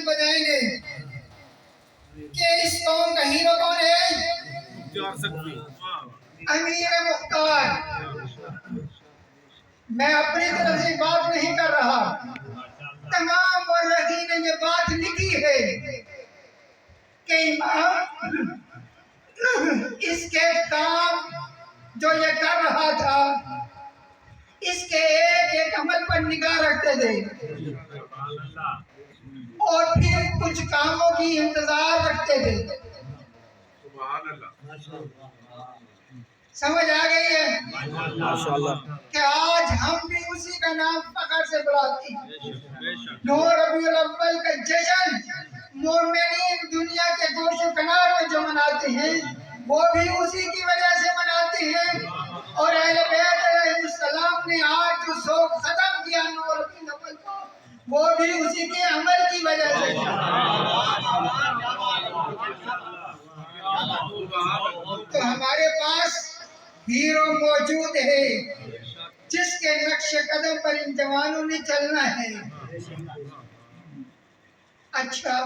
نغمات بجائیں گے کہ اس قوم کا ہیرو کون ہے؟ امیر مختار۔ میں اپنی طرف سے بات نہیں کر رہا، تمام مورخین نے یہ بات لکھی ہے کہ امام اس کے کام جو یہ کر رہا تھا، اس کے ایک ایک عمل پر نگاہ رکھتے تھے اور پھر کچھ کاموں کی انتظار رکھتے تھے۔ سمجھ آ گئی ہے کہ آج ہم بھی اسی کا نام فخر سے بلاتے ہیں۔ نو ربیع الاول کا جشن مومنین دنیا کے گوش و کنار میں جو مناتے ہیں وہ بھی اسی کی وجہ سے مناتے ہیں، اور اہل بیت علیہ السلام نے آج جو شوق ختم کیا نو ربیع الاول کو، وہ بھی اسی کے عمل کی وجہ سے۔ تو ہمارے پاس ہیرو موجود ہے جس کے نقش قدم پر ان جوانوں نے چلنا ہے۔ اچھا،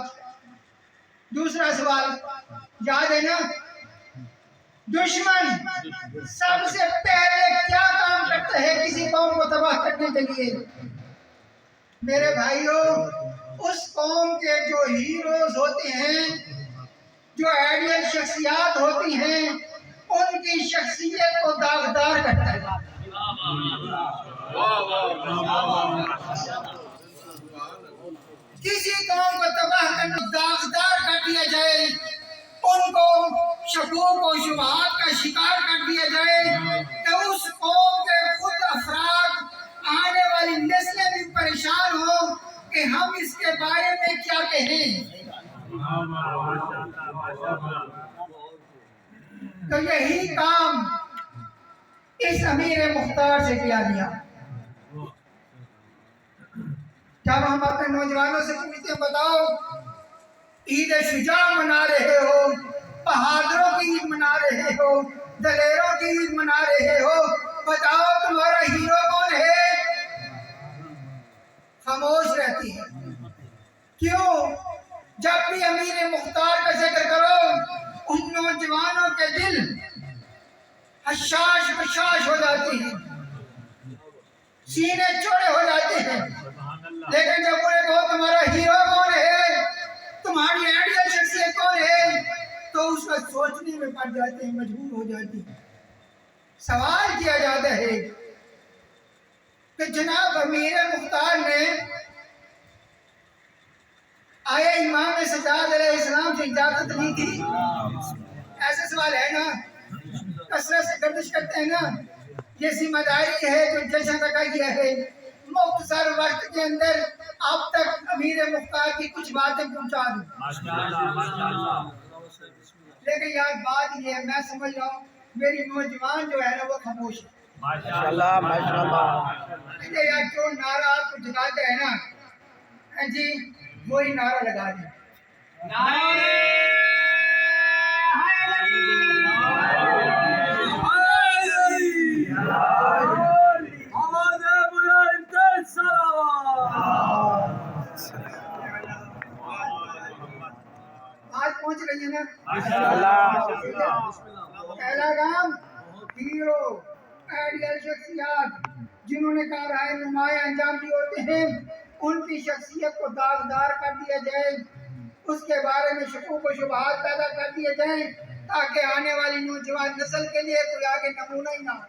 دوسرا سوال یاد ہے نا؟ دشمن سب سے پہلے کیا کام کرتا ہے کسی قوم کو تباہ کرنے کے لیے؟ میرے بھائیوں، اس قوم کے جو ہیروز ہوتے ہیں، جو آئیڈیل شخصیات ہوتی ہیں، ان کی شخصیت کو داغدار کرتا ہے۔ کسی قوم کو تباہ کرنا، داغدار کر دیا جائے، ان کو شکوک و شبہات کا شکار کر دیا جائے کہ اس قوم کے خود افراد، آنے والی نسلیں بھی پریشان ہوں کہ ہم اس کے بارے میں کیا کہیں۔ تو یہی کام اس امیر مختار سے کیا گیا۔ جب ہم اپنے نوجوانوں سے پوچھتے ہیں بتاؤ عید شجاع منا رہے ہو، بہادروں کی عید منا رہے ہو، دلیروں کی عید منا رہے ہو، بتاؤ تمہارا ہیرو کون ہے؟ خاموش رہتی ہے۔ کیوں؟ جب بھی امیر مختار کا ذکر کرو، ان نوجوانوں کے دل حشاش بشاش ہو جاتے ہیں، سینے چوڑے ہو جاتے ہیں۔ لیکن جب انہیں کہو تمہارا ہیرو کون ہے، تمہاری آئیڈیل شخصیت کون ہے، تو اس کا سوچنے میں پڑ جاتے ہیں، مجبور ہو جاتے ہیں۔ سوال کیا جاتا ہے کہ جناب امیر مختار نے آیا امام سجاد علیہ السلام سے اجازت لی تھی؟ ایسا سوال ہے نا، کثرت سے گردش کرتے ہیں نا۔ یہ ذمہ داری ہے جو جشن رکھا گیا ہے، مختصر وقت کے اندر آپ تک امیر مختار کی کچھ باتیں پہنچا دوں۔ لیکن یار بات یہ ہے، میں سمجھ رہا ہوں میری نوجوان جو ہے نا وہ خاموش ہے۔ ماشاءاللہ ماشاءاللہ۔ یار جو نعرہ آپ کو جگاتے ہیں نا جی، وہی نعرہ لگا دیں۔ بات پہنچ رہی ہے نا؟ پہلا کام ہیرو، آئیڈیل شخصیات جنہوں نے کارہائے نمایاں انجام دیے ہوتے ہیں، ان کی شخصیت کو داغدار کر دیا جائے، اس کے بارے میں شکوک و شبہات پیدا کر دیے جائیں تاکہ آنے والی نوجوان نسل کے لیے کوئی آگے نمونہ ہی نہ ہو۔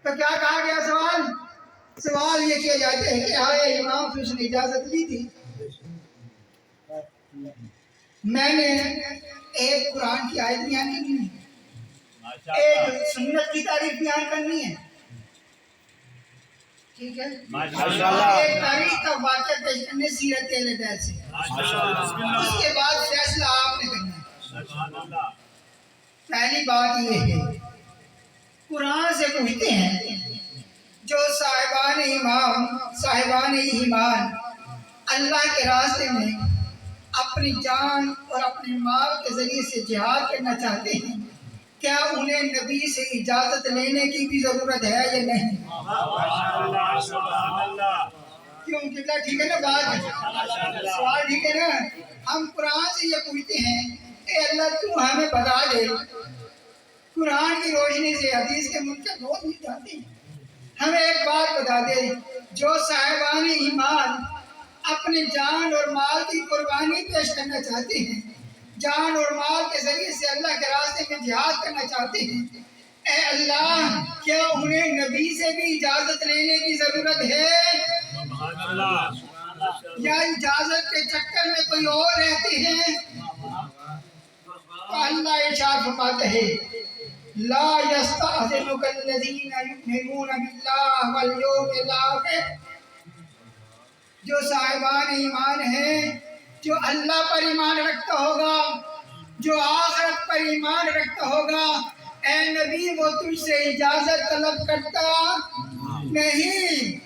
تو کیا کہا گیا سوال یہ کیا جاتے ہیں کہ آئے امام سے اس نے اجازت لی تھی؟ میں نے ایک قرآن کی آیت بیان کرنی ہے، ایک سنت کی تعریف بیان کرنی ہے، ٹھیک ہے؟ ایک تاریخ کا واقعہ پیش کرنے سیرت اہل بیت سے، اس کے بعد فیصلہ آپ نے کرنا ہے۔ پہلی بات یہ ہے، قرآن سے پوچھتے ہیں جو صاحبان ایمان اللہ کے راستے میں اپنی جان اور اپنے مال کے ذریعے سے جہاد کرنا چاہتے ہیں، کیا انہیں نبی سے اجازت لینے کی بھی ضرورت ہے یا نہیں؟ کیوں قبلہ ٹھیک ہے نا؟ بات سوال ٹھیک ہے نا؟ ہم قرآن سے یہ پوچھتے ہیں اے اللہ تو ہمیں بتا دے، قرآن کی روشنی سے حدیث کے منکر بہت نہیں جاتے ہیں، ہمیں ایک بات بتا دے، جو صاحبان ایمان اپنی جان اور مال کی قربانی پیش کرنا چاہتے ہیں، جان اور مال کے ذریعے سے اللہ کے راستے میں جہاد کرنا چاہتے ہیں، اے اللہ کیا انہیں نبی سے بھی اجازت لینے کی ضرورت ہے یا اجازت کے چکر میں کوئی اور رہتے ہیں؟ تو اللہ ارشاد فرماتے ہیں لا یستأذنک الذین یؤمنون باللہ والیوم الآخر، جو صاحبان ایمان ہیں، جو اللہ پر ایمان رکھتا ہوگا، جو آخرت پر ایمان رکھتا ہوگا، اے نبی وہ تجھ سے اجازت طلب کرتا نہیں،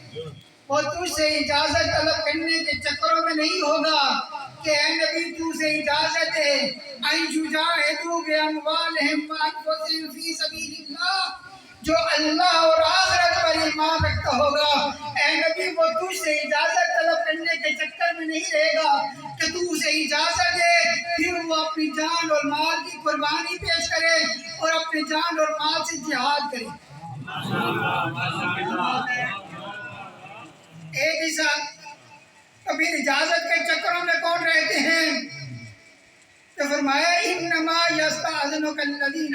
وہ تجھ سے اجازت طلب کرنے کے چکروں میں نہیں ہوگا کہ اے نبی تو سے اجازت ہے ان یجاہدوا باموالہم وانفسہم فی سبیل اللہ، جو اللہ اور آخرت پر ایمان رکھتا ہوگا، اے نبی وہ تجھ سے اجازت طلب کرنے کے چکر میں نہیں رہے گا کہ تو اسے اجازت دے پھر وہ اپنی جان اور مال کی قربانی پیش کرے اور اپنی جان اور مال سے جہاد کرے۔ ایک ہی ساتھ کبھی اجازت کے چکروں میں کون رہتے ہیں؟ تو فرمایا انما یستأذنک الذین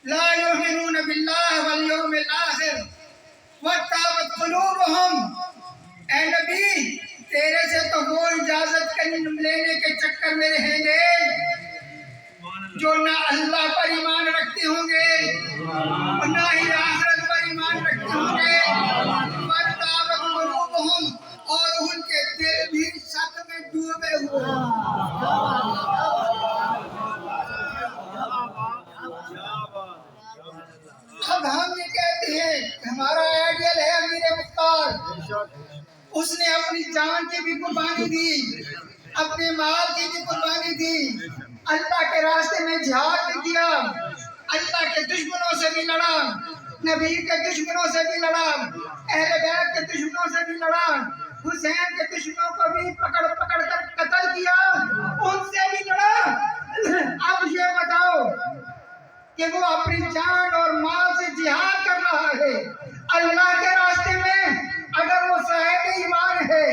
لا یؤمنون باللہ والیوم الآخر وارتابت قلوبہم، اے نبی تیرے سے تو وہ اجازت لینے کے چکر میں رہیں گے جو نہ اللہ پر ایمان رکھتے ہوں گے اور نہ ہی آخرت پر ایمان رکھتے ہوں گے، وارتابت قلوبہم اور ان کے دل بھی شک میں ڈوبے ہوئے۔ اب ہم یہ کہتے ہیں کہ ہمارا آئیڈیل ہے امیر مختار، اس نے اپنی جان کی بھی قربانی دی، اپنے مال کی بھی قربانی دی، اللہ کے راستے میں جہاد بھی کیا، اللہ کے دشمنوں سے بھی لڑا، نبی کے دشمنوں سے بھی لڑا، اہل بیت کے دشمنوں سے بھی لڑا، حسین کے دشمنوں کو بھی پکڑ پکڑ کر قتل کیا، ان سے بھی لڑا۔ اب یہ بتاؤ کہ وہ اپنی جان اور مال سے جہاد کر رہا ہے اللہ کے راستے میں، اگر وہ صاحب ایمان ہے،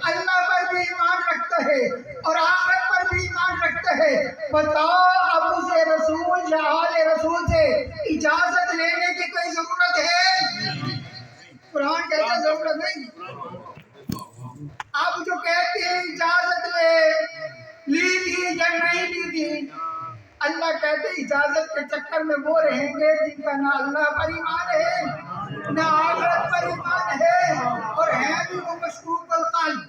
اللہ پر بھی ایمان رکھتا ہے اور آخرت پر بھی ایمان رکھتا ہے، بتاؤ اب اسے رسول یا آل رسول سے اجازت لینے کی کوئی ضرورت ہے؟ قرآن کہتا ہے ضرورت نہیں۔ آپ جو کہتے ہیں اجازت لی تھی یا نہیں لی تھی، اللہ کہتے ہیں اجازت کے چکر میں وہ رہیں گے جن کا نہ اللہ پر ایمان ہے نہ آخرت پر ایمان ہے اور ہیں بھی وہ مشکوک القلب۔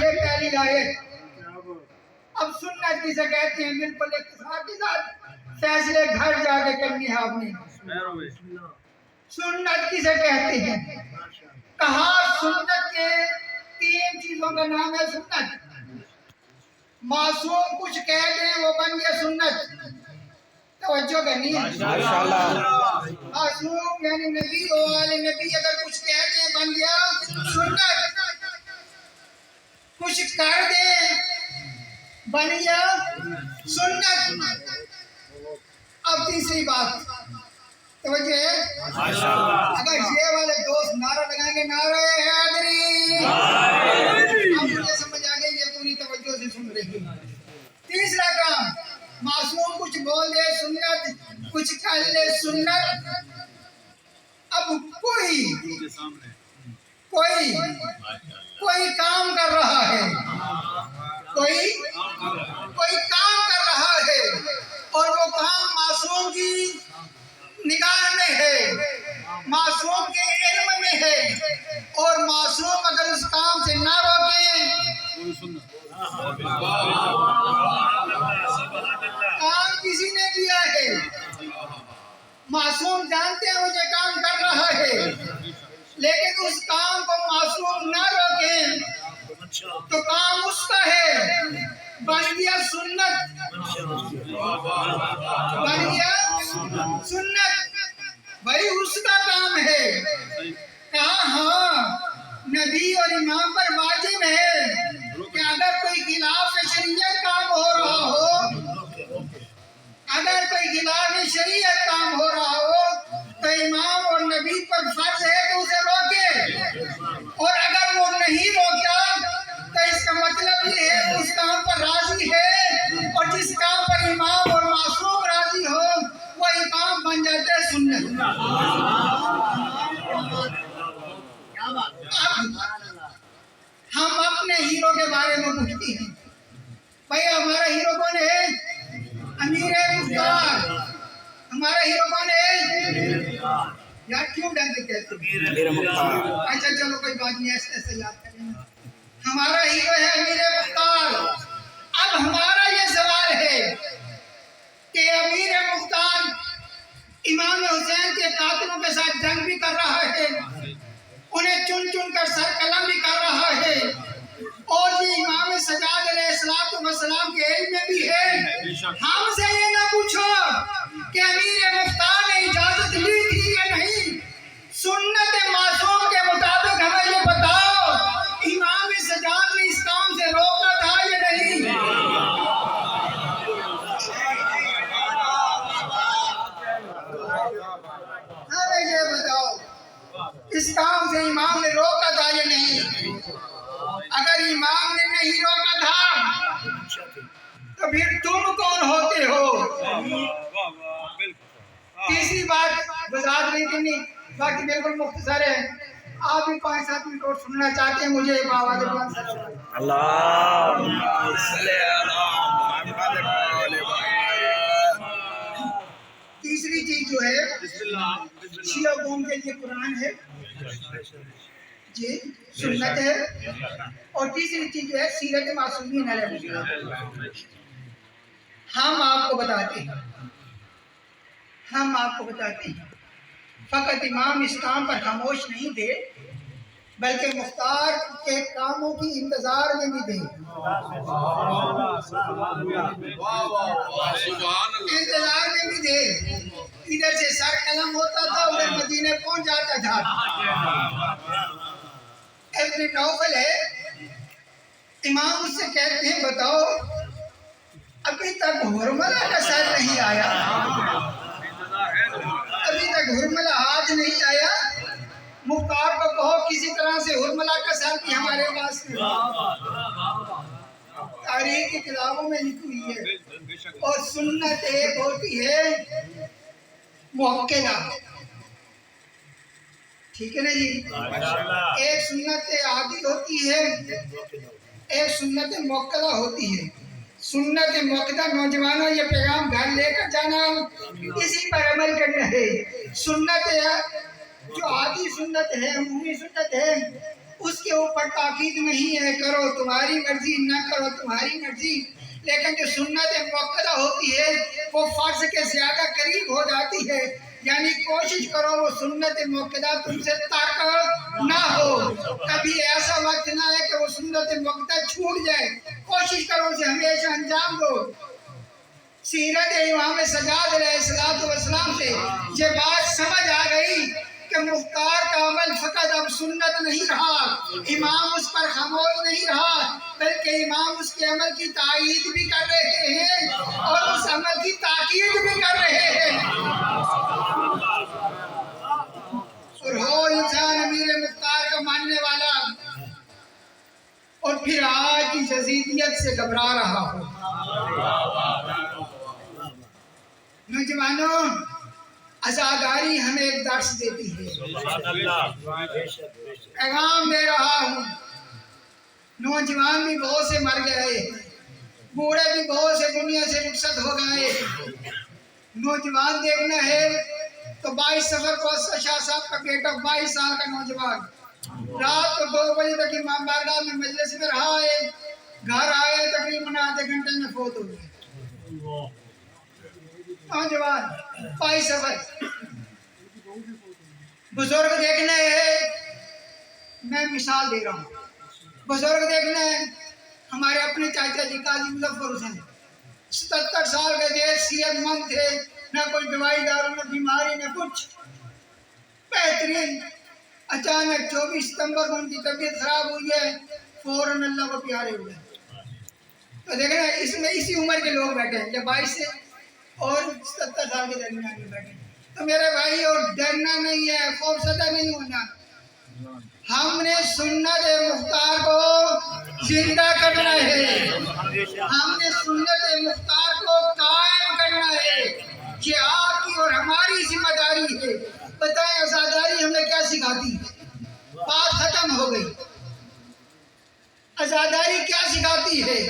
یہ پہلی آیت۔ اب سنت کسے کہتے ہیں؟ بالکل اختصار کے ساتھ فیصلے گھر جا کے کرنی ہے آپ نے۔ سنت کسے کہتے ہیں؟ کہا سنت کے 3 چیزوں کا نام ہے سنت۔ معصوم کچھ کہہ دیں وہ بن گیا سنت، توجہ کرنی ہے۔ معصوم یعنی نبی و آل نبی اگر کچھ کہہ دیں بن گیا سنت، کچھ کر دیں بن گیا سنت۔ اب تیسری بات توجہ ہے، اگر یہ والے دوست نعرہ لگائیں گے نعرہ حیدری، اب مجھے سمجھ آ گئی یہ پوری توجہ سے سن رہی ہے۔ تیسرا کام، معصوم کچھ بول دے سنت، کچھ کر لے سنت۔ اب کوئی کام کر رہا ہے، کوئی کام کر رہا ہے اور وہ کام معصوم کی نگاہ میں ہے، معصوم کے علم میں ہے اور معصوم اگر اس کام سے نہ روکے، کام کسی نے کیا ہے، معصوم جانتے ہیں مجھے کام کر رہا ہے لیکن اس کام کو معصوم نہ روکیں تو کام اس کا ہے، بن گیا سنت، بن گیا سنت، بھائی اس کا کام ہے نبی اور امام پر واجب ہے کہ اگر کوئی خلاف شریعت کام ہو رہا ہو، اگر کوئی خلاف شریعت کام ہو رہا ہو تو امام اور نبی پر فرض ہے کہ اسے روکے، اور اگر وہ نہیں روکتا تو اس کا مطلب یہ ہے کہ اس کام پر راضی ہے، اور جس کام پر امام اور معصوم راضی ہو وہ امام بن جاتا ہے سنت۔ اب ہم اپنے ہیرو کے بارے میں پوچھتے ہیں، بھائی ہمارا ہیرو کون ہے؟ امیر مختار۔ ہمارا ہیرو کون ہے؟ یار کیوں ڈر کے کہتے ہیں امیر مختار؟ اچھا چلو کوئی بات نہیں، ایسے ایسے یاد کریں۔ ہمارا ہیرو ہے امیر مختار۔ اب ہمارا یہ سوال ہے کہ امیر مختار امام حسین کے قاتلوں کے ساتھ جنگ بھی کر رہا ہے، انہیں چن چن کر سر قلم بھی کر رہا ہے، اور یہ امام سجاد علیہ السلام کے علم میں بھی ہے۔ ہم سے یہ نہ پوچھو کہ امیر مختار نے اجازت لی تھی یا نہیں، سنت معصوم کے مطابق ہمیں یہ بتاؤ امام سجاد نے اس کام سے روکا تھا یا نہیں؟ ہمیں یہ بتاؤ اس کام سے امام نے روکا تھا یا نہیں؟ اگر امام نے نہیں روکا تھا تو پھر تم کون ہوتے ہو؟ تیسری بات وضاحت نہیں کرنی، باقی بالکل مختصر ہے، آپ بھی 5-7 منٹ اور سننا چاہتے ہیں مجھے ایک آواز تیسری چیز جو ہے شیعہ قوم کے لیے قرآن ہے جی، سنت ہے، اور تیسری چیز جو ہے سیرت معصومین علیہ السلام۔ ہم آپ کو بتاتے ہیں فقط امام اس کام پر خاموش نہیں تھے بلکہ مختار کے کاموں کی انتظار میں بھی تھے، انتظار میں بھی تھے۔ ادھر سے سر قلم ہوتا تھا، ادھر مدینے پہنچ جاتا تھا۔ ابن نوفل ہے، امام اس سے کہتے ہیں بتاؤ ابھی تک ہرملہ کا سر نہیں آیا، ابھی تک ہرملہ ہاتھ نہیں آیا، مختار کو کہو کسی طرح سے ہرملہ کا سر بھی ہمارے پاس میں۔ تاریخ کی کتابوں میں لکھی ہوئی ہے۔ اور سنت ایک ہوتی ہے موکلہ، ٹھیک ہے نا جی؟ ایک سنت عادی ہوتی ہے، ایک سنت موکلہ ہوتی ہے۔ سنت موکلہ نوجوانوں یہ پیغام گھر لے کر جانا، اسی پر عمل کرنا ہے۔ سنت جو عادی سنت ہے، عمومی سنت ہے، اس کے اوپر تاکید نہیں ہے کرو تمہاری مرضی نہ کرو تمہاری مرضی، لیکن جو سنت موکلہ ہوتی ہے وہ فرض کے زیادہ قریب ہو جاتی ہے، یعنی کوشش کرو وہ سنت موکلہ تم سے ترک نہ ہو، کبھی ایسا وقت نہ ہے کہ وہ سنت موکلہ چھوٹ جائے، کوشش کرو اسے ہمیشہ انجام دو۔ سیرت امام سجاد علیہ السلام سے یہ بات سمجھ آ گئی کہ مختار کا عمل فقط اب سنت نہیں رہا، امام اس پر خاموش نہیں رہا، بلکہ امام اس کے عمل کی تائید بھی کر رہے ہیں اور اس عمل کی تاکید بھی کر رہے ہیں۔ اور ہو انسان امیر مختار کا ماننے والا اور پھر آج کی جزیدیت سے گھبرا رہا ہو۔ نوجوانوں، عزاداری ہمیں ایک درس دیتی ہے، پیغام دے رہا ہوں۔ نوجوان بھی بہت سے مر گئے، بوڑھے بھی بہت سے دنیا سے رخصت ہو گئے، نوجوان دیکھنا ہے تو 22 سفر کو شاہ صاحب کا بیٹا 22 سال کا نوجوان رات کو 2 بجے تک امام بارگاہ میں مجلس میں رہا ہے، گھر آئے تقریباً آدھے گھنٹے میں فوت ہو گئے۔ نوجوان 22 سفر، بزرگ دیکھنا ہے، میں مثال دے رہا ہوں، بزرگ دیکھنا ہے، ہمارے اپنے چاچا جی قاضی مظفر حسین 77 سال کے تھے، صحت مند تھے، نہ کوئی دوائی دارو نہ بیماری نہ کچھ، بہترین اچانک 24 ستمبر کو ان کی طبیعت خراب ہوئی ہے، فوراً اللہ کو پیارے ہوئے۔ تو دیکھیں نا، اس میں اسی عمر کے لوگ بیٹھے ہیں، جب 22 سے اور 70 سال کے درمیان میں بیٹھے ہیں۔ تو میرے بھائی، اور ڈرنا نہیں ہے، خوف زدہ نہیں ہونا، ہم نے سنت مختار کو زندہ کرنا ہے، ہم نے سنت مختار کو قائم کرنا ہے، یہ آپ کی اور ہماری ذمہ داری ہے۔ بتائیں عزاداری ہمیں کیا سکھاتی ہے؟ بات ختم ہو گئی۔ عزاداری کیا سکھاتی ہے؟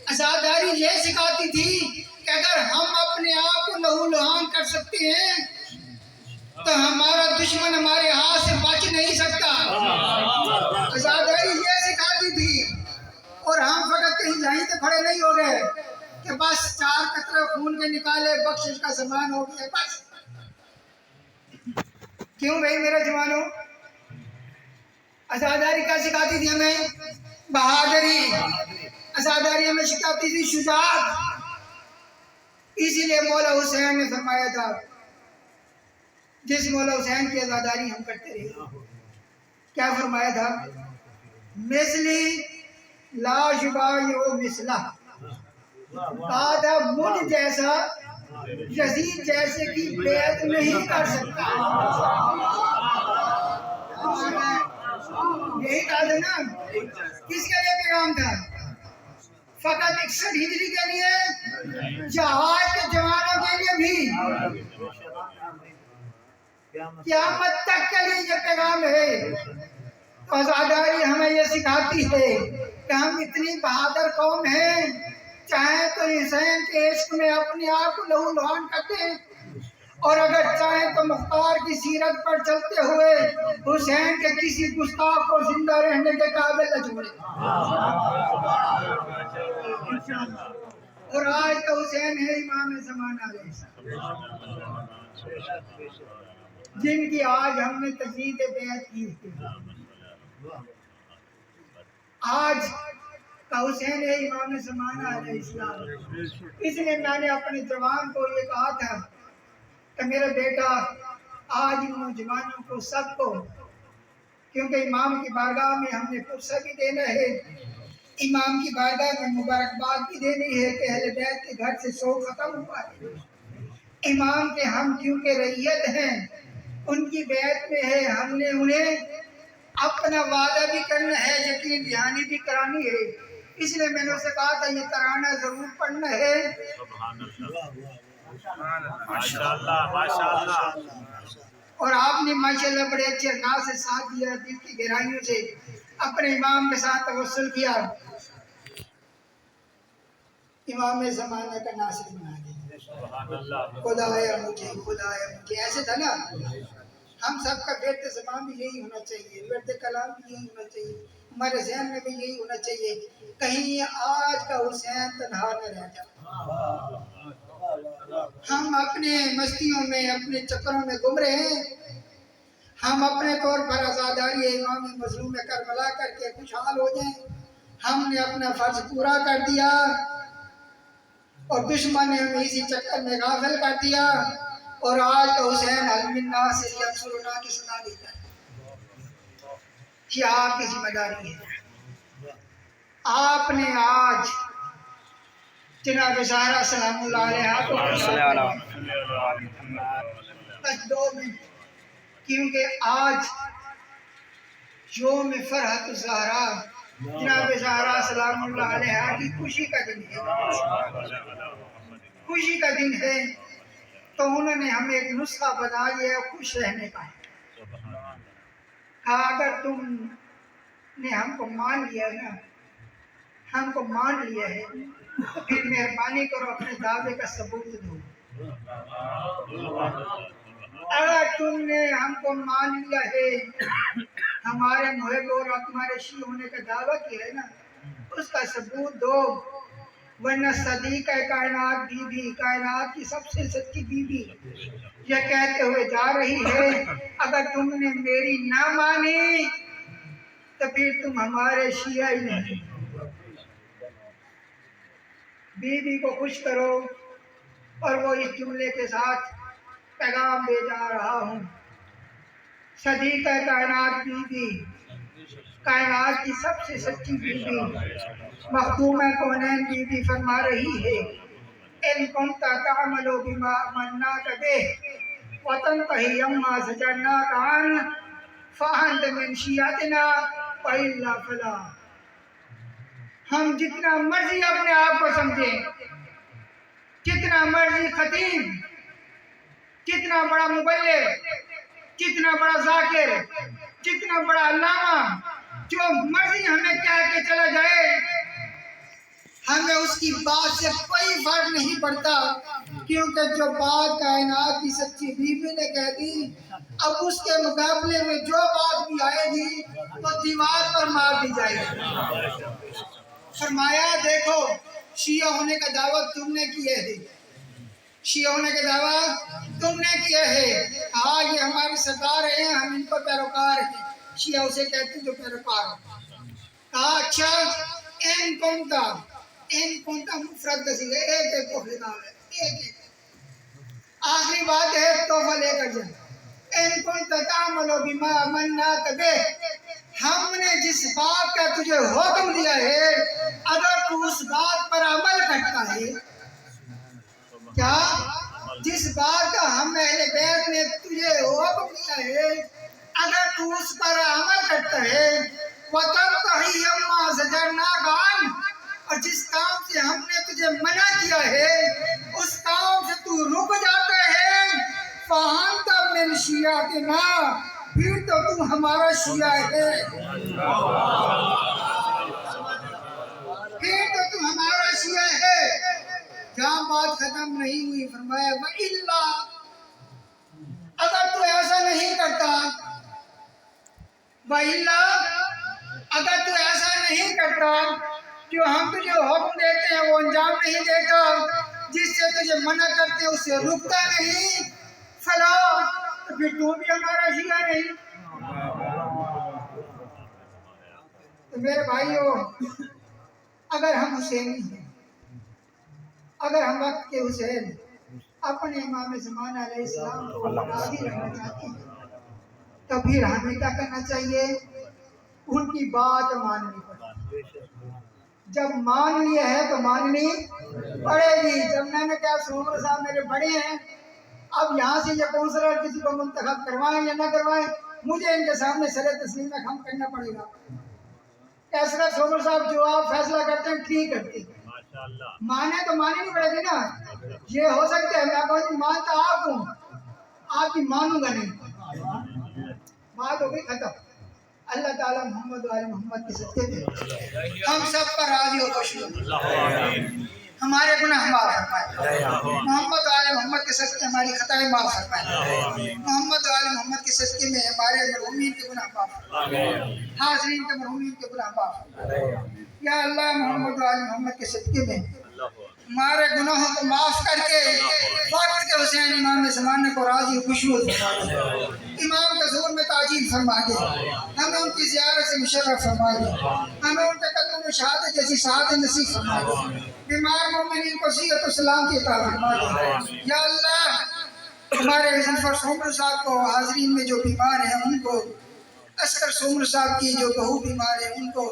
عزاداری یہ سکھاتی تھی کہ اگر ہم اپنے آپ کو لہو لہان کر سکتے ہیں تو ہمارا دشمن ہمارے ہاتھ سے بچ نہیں سکتا۔ عزاداری یہ سکھاتی تھی، اور ہم فقط کہیں جائیں تو کھڑے نہیں ہو گئے کہ بس 4 قطرے خون کے نکالے، بخشش کا زمان ہو گیا بس۔ کیوں بھائی میرے جوانوں؟ عزاداری کیا سکھاتی تھی ہمیں؟ بہادری۔ عزاداری ہمیں سکھاتی تھی شجاعت۔ اسی لیے مولا حسین نے فرمایا تھا، جس مولا حسین کی عزاداری ہم کرتے رہے، کیا فرمایا تھا؟ مثلی لا یبایع مثلہ، کہا تھا مجھ جیسا یزید جیسے کی بیعت نہیں کر سکتا۔ یہی کہا تھا نا، کس کے لیے پیغام تھا؟ فقط 61 ہجری کے لیے، جہاد کے جوانوں کے لیے بھی، قیامت تک کے لیے یہ پیغام ہے۔ تو عزاداری ہمیں یہ سکھاتی ہے کہ ہم اتنی بہادر قوم ہیں، چاہیں تو حسین کے عشق میں اپنے آپ کو لہو لہان کرتے ہیں، اور اگر چاہیں تو مختار کی سیرت پر چلتے ہوئے حسین کے کسی گستاخ کو زندہ رہنے کے قابل نہ چھوڑیں۔ اور آج کا حسین ہے امام زمانہ علیہ السلام، جن کی آج ہم نے تجدید بیعت کی ہے۔ آج کا حسین ہے امام زمانہ علیہ السلام۔ اس لیے میں نے اپنے جوان کو یہ کہا تھا کہ میرا بیٹا، آج ان نوجوانوں کو سب کو، کیونکہ امام کی بارگاہ میں ہم نے فرصت بھی دینا ہے، امام کی بارگاہ میں مبارکباد بھی دینی ہے کہ اہل بیت کے گھر سے شوق ختم ہوا ہے۔ امام کے ہم کیونکہ رعیت ہیں، ان کی بیعت میں ہے، ہم نے انہیں اپنا وعدہ بھی کرنا ہے، یقین دہانی بھی کرانی ہے۔ اس لیے میں نے اسے کہا تھا یہ ترانہ ضرور پڑھنا ہے۔ اور آپ نے ماشاءاللہ بڑے اچھے انداز سے ساتھ دیا، دل کی گہرائیوں سے اپنے امام کے ساتھ توسل کیا، امام زمانہ کا ناصر بنا دیا۔ خدایا مجھے ایسے تھا نا، ہم سب کا بیت زبان بھی یہی ہونا چاہیے، بیت کلام بھی یہی ہونا چاہیے، ہمارے ذہن میں بھی یہی ہونا چاہیے، کہیں آج کا حسین تنہا نہ رہ جائے۔ ہم اپنے مستیوں میں، اپنے چکروں میں گم رہے ہیں، ہم اپنے طور پر عزاداری امام مظلوم کربلا کر کے خوشحال ہو جائیں، ہم نے اپنا فرض پورا کر دیا اور دشمن نے ہمیں اسی چکر میں غافل کر دیا، اور آج کا حسین حل من ناصر ینصرنا کی صدا دیتا ہے۔ یہ آپ کی ذمہ داری ہے۔ آپ نے آج جناب زہرا سلام اللہ علیہا کو بس 2 منٹ، کیونکہ آج یوم فرحت زہرا، جناب زہرا سلام اللہ علیہا کی خوشی کا دن ہے، خوشی کا دن ہے، تو انہوں نے ہمیں ایک نسخہ بتا دیا خوش رہنے کا۔ کہا اگر تم نے ہم کو مان لیا نا، ہم کو مان لیا ہے، تو پھر مہربانی کرو اپنے دعوے کا ثبوت دو۔ اگر تم نے ہم کو مان لیا ہے، ہمارے محب اور تمہارے شیعہ ہونے کا دعویٰ کیا ہے نا، اس کا ثبوت دو، ورنہ صدیقہ کائنات بی بی، کائنات کی سب سے سچی بی بی یہ کہتے ہوئے جا رہی ہے اگر تم نے میری نہ مانی تو پھر تم ہمارے شیعہ ہی نہیں۔ بی بی کو خوش کرو، اور وہ اس جملے کے ساتھ پیغام لے جا رہا ہوں، صدیقہ کائنات بیوی، کائنات کی سب سے سچی بیوی، مخدومہ کونین بیوی فرما رہی ہے ان کنت تعمل بما امرناک به وتنتهي عما زجرناک عنه فأنت من شیعتنا وإلا فلا۔ ہم جتنا مرضی اپنے آپ کو سمجھیں، جتنا مرضی خطیب، جتنا بڑا مبلغ، جتنا بڑا ذاکر، جتنا بڑا علامہ، جو مرضی ہمیں کہہ کے چلا جائے، ہمیں اس کی بات سے کوئی فرق نہیں پڑتا، کیونکہ جو بات کائنات کی سچی بیوی نے کہہ دی، اب اس کے مقابلے میں جو بات بھی آئے گی وہ دیوار پر مار دی جائے گی۔ فرمایا دیکھو شیعہ ہونے کا دعویٰ تم نے کیا ہے، شیعہ ہونے کا دعویٰ تم نے کیا ہے، ہاں یہ ہمارے سردار ہیں، ہم ان کو پیروکار ہیں، شیعہ اسے کہتے ہیں جو پیروکار ہیں۔ کہا اچھا این کونتا مفرد دسی ہے، ایک ایک کو خطاب ہے، ایک ایک آخری بات ہے توفہ لے کر جائیں۔ این کونتا تعمل بما امرناک بہ، ہم نے جس بات کا تجھے حکم دیا ہے اگر تو اس بات پر عمل کرتا ہے، کیا جس بات کا ہم اہل بیت نے تجھے حکم دیا ہے اگر تو اس پر عمل کرتا ہے، وَتَنْتَهِي عَمَّا زَجَرْنَاكَ عَنْهُ، اور جس کام سے ہم نے تجھے منع کیا ہے اس کام سے تو رک جاتا ہے، فَأَنْتَ مِنْ شِيَعَتِنَا، پھر تو تم ہمارا شیعہ ہے، پھر تو تم ہمارا شیعہ ہے۔ جہاں بات ختم نہیں ہوئی فرمایا وَإِلَّا، اگر تو ایسا نہیں کرتا، وَإِلَّا اگر تو ایسا نہیں کرتا، جو ہم تجھے حکم دیتے ہیں وہ انجام نہیں دیتا، جس سے تجھے منع کرتے ہیں اس سے رکتا نہیں، فلا، تو پھر تو بھی ہمارا شیعہ نہیں۔ تو میرے بھائیو، اگر ہم حسینی ہیں، اگر ہم وقت کے حسین اپنے امام زمانہ علیہ السلام کو راضی رہنا چاہتے ہیں تو پھر ہمیں کیا کرنا چاہیے؟ ان کی بات ماننی پڑے گی۔ جب مان لیا ہے تو ماننی پڑے گی۔ جب میں نے کہا عمر صاحب میرے بڑے ہیں، اب یہاں سے یہ کونسلر کسی کو منتخب کروائیں یا نہ کروائیں، مجھے ان کے سامنے سر تسلیم میں خم کرنا پڑے گا۔ کیسرت عمر صاحب جو آپ فیصلہ کرتے ہیں ٹھیک کرتے ہیں، مانے تو مانی نہیں پڑے گی نا۔ یہ ہو سکتا ہے میں کہوں جی مانتا آپ ہوں، آپ کی مانوں گا نہیں، بات ہو گئی ختم۔ اللہ تعالیٰ محمد و آل محمد کے صدقے میں ہم سب پر راضی و خوش ہو، ہمارے گناہ معاف فرمائے، محمد و آل محمد کے صدقے ہماری خطائیں معاف فرمائے، محمد و آل محمد کے صدقے میں ہمارے مرحومین کے گناہ معاف فرمائے، حاضرین کے مرحومین کے گناہ معاف فرمائے۔ یا اللہ محمد و آل محمد کے صدقے میں ہمارے گناہوں کو معاف کر کے وقت کے حسین امام زمانے کو راضی و خوش فرما دے، امام کے ظہور میں تعجیل فرما دے، ہمیں ان کی زیارت سے مشرف فرما دے، ہمیں ان کے قدموں میں شہادت جیسی سعادت نصیب فرما دے، بیمار مومنین کو صحت و سلامتی عطا فرما دے۔ یا اللہ ہمارے ظفر سومر صاحب کو، حاضرین میں جو بیمار ہیں ان کو، اصغر سومر صاحب کی جو بہو بیمار ہیں ان کو،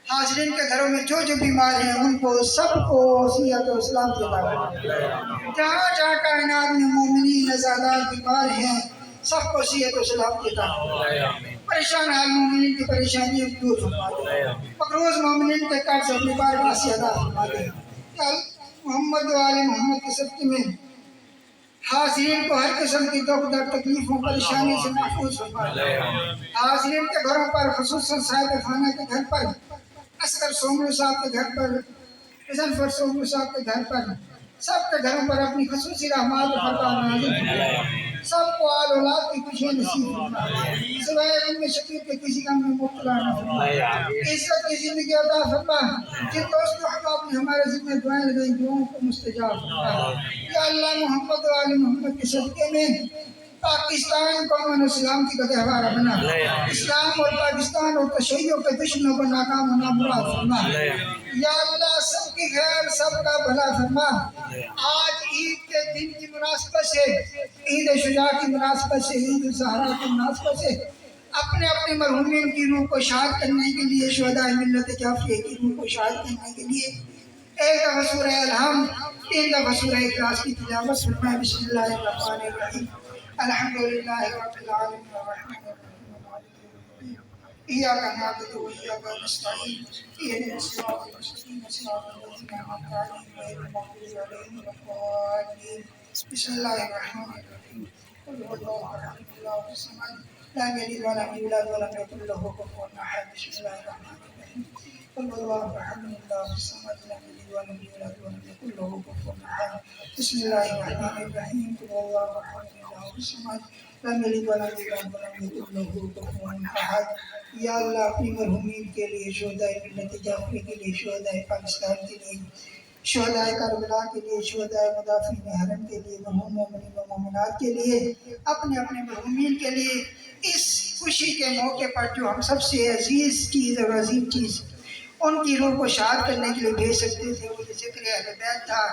حاضرین کے گھروں میں جو جو بیمار ہیں ان کو سب کو صحت و سلامتی عطا فرما۔ جہاں جہاں کائنات میں مومنین نزادات بیمار ہیں سب کو صحت و سلامتی عطا فرما۔ پریشان حال مومنین کی پریشانیوں دور فرما دے، مقروض مومنین کے قرض اپنی بارگاہ سے ادا فرما دے۔ محمد و آل محمد کے صدقے میں حاضرین کو ہر قسم کی دکھ درد تکلیفوں پریشانی سے محفوظ فرما دے۔ حاضرین کے گھروں پر خصوصاً صاحب خانہ کے گھر پر، اصغر سومر صاحب کے گھر پر، ظفر سومر صاحب کے گھر پر، سب کے گھروں پر اپنی خصوصی رحمات و فرمان نازل فرما، سب کو آل اولاد کی خوشیاں نصیب فرما، سوائے ان میں شکیل کے کسی غم میں مبتلا نہ فرما، عزت کی زندگی عطا فرما، جن دوست و احباب نے ہمارے ذمہ دعائیں لگائیں دعاؤں کو مستجاب فرما۔ یا اللہ محمد و آل محمد کے صدقے میں پاکستان کو امن و اسلام کی گہوارہ بنا، اسلام اور پاکستان اور تشیع کے دشمنوں کو ناکام ہونا مراد فرما۔ یا اللہ سب کی خیر سب کا بھلا فرما۔ آج عید کے دن کی مناسبت سے، عید شجاع کی مناسبت سے، عید الزہرا کی مناسبت سے اپنے اپنے مرحومین کی روح کو شاد کرنے کے لیے، شہداء ملت جعفریہ کی روح کو شاد کرنے کے لیے ایک دفعہ سورہ الحمد، تین دفعہ سورہ اخلاص کی تلاوت فرمائیں۔ بسم اللہ الرحمن الرحیم، الحمدللہ رب العالمین الرحمن الرحیم، ایاک نعبد و ایاک نستعین، اہدنا الصراط المستقیم صراط الذین انعمت علیہم غیر المغضوب علیہم ولا الضالین۔ بسم اللہ الرحمن الرحیم، قل هو اللہ احد اللہ الصمد لم یلد ولم یولد ولم یکن له کفوا احد۔ بسم اللہ الرحمن الرحیم، قل هو اللہ احد اللہ الصمد لم یلد ولم یولد ولم یکن له کفوا احد۔ بسم اللہ الرحمن الرحیم، قل هو اللہ احد اللہ الصمد لم یلد ولم یولد ولم یکن له کفوا احد۔ یا اللہ اپنی مرحومین کے لیے، شہداء ملت جعفریہ کے لیے، شہداء پاکستان کے لیے، شہداء کربلا کے لیے، شہداء مدافعین حرم کے لیے، مرحوم مومنین و مومنات کے لیے، اپنے اپنے مرحومین کے لیے اس خوشی کے موقع پر جو ہم سب سے عزیز چیز اور عظیم چیز ان کی روح کو شاد کرنے کے لیے بھیج سکتے تھے، وہ ذکر اہل بیت تھا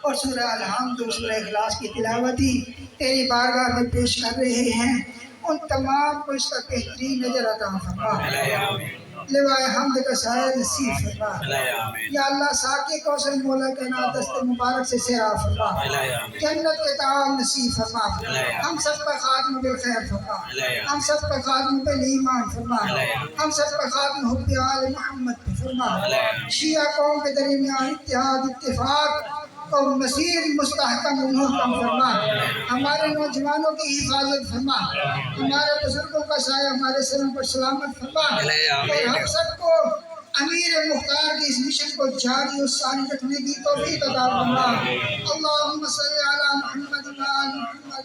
اور سورہ الحمد اور سورہ اخلاص کی تلاوت ہی تیری بارگاہ میں پیش کر رہے ہیں۔ ان تمام کو اس کا بہترین نظر عطا فرما، لوائے حمد کا سایہ نصیب فرما۔ یا اللہ ساقی کوثر مولا کائنات دست مبارک سے سیرا فرما، جنت کے طعام نصیب فرما، ہم سب کا خاتمہ بالخیر فرما، ہم سب کا خاتمہ بالایمان فرما، ہم سب کا خاتمہ حب آل محمد فرما۔ شیعہ قوم کے درمیان اتحاد اتفاق اور مسیر مستحکم و محکم فرما، ہمارے نوجوانوں کی حفاظت فرما، ہمارے بزرگوں کا سایہ ہمارے سروں پر سلامت فرما، اور ہم سب کو امیر مختار کی اس مشن کو جاری و ساری رکھنے کی توفیق عطا فرما۔ اللہم صلی علی محمد و آل محمد